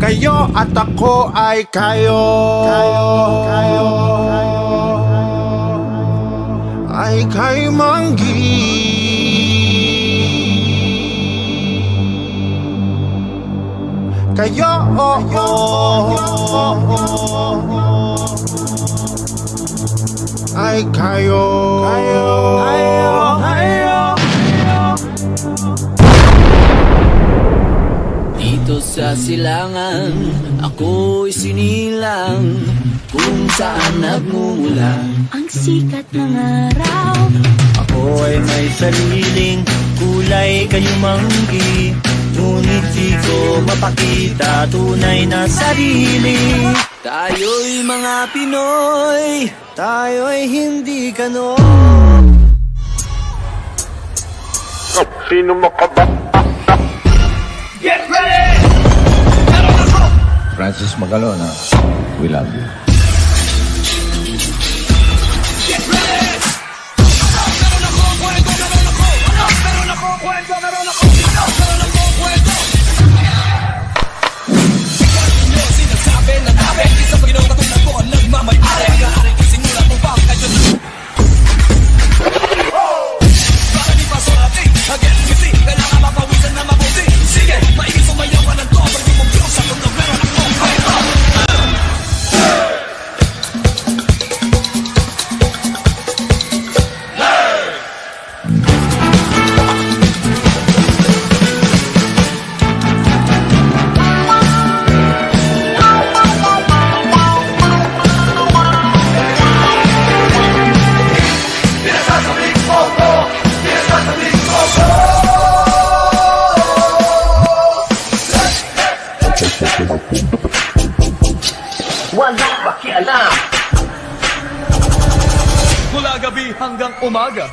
Kayo at ako ay kayo. Ay kay Manggi. Kayo ay kayo. Dito sa silangan, ako'y sinilang kung saan nagmumula ang sikat ng araw. Ako ay may sariling kulay kayong Manggi, ngunit di ko mapakita tunay na sarili. Tayo'y mga Pinoy, Tayo'y hindi ganon. Sino makaba? Francis Magalona, we love you. Wala pakialam. Mula gabi hanggang umaga.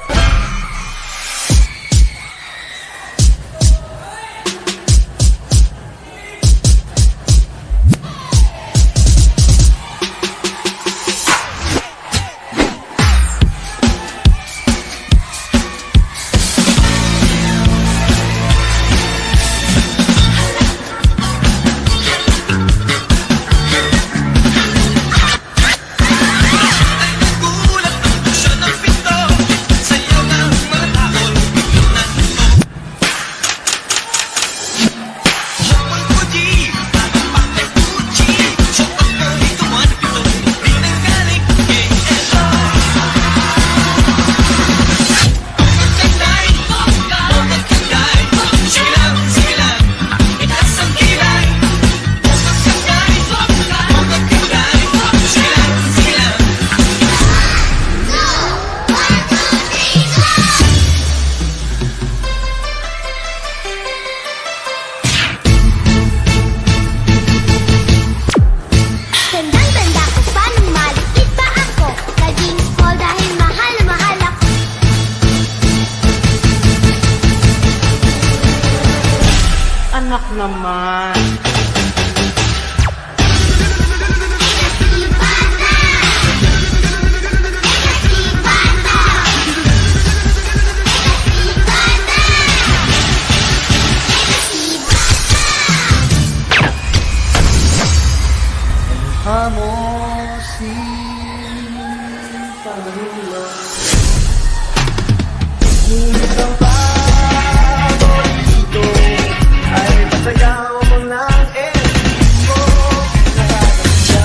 Tandang-tanda ko pa nung maliit pa ako. Naging small dahil mahal na mahal ako. Anak naman. Hamosin pangalawa. Ngunit ang paborito ay masayaw mo ng emo. Nakakasya,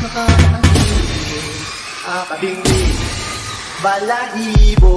nakakahilig, akabingwit, balahibo,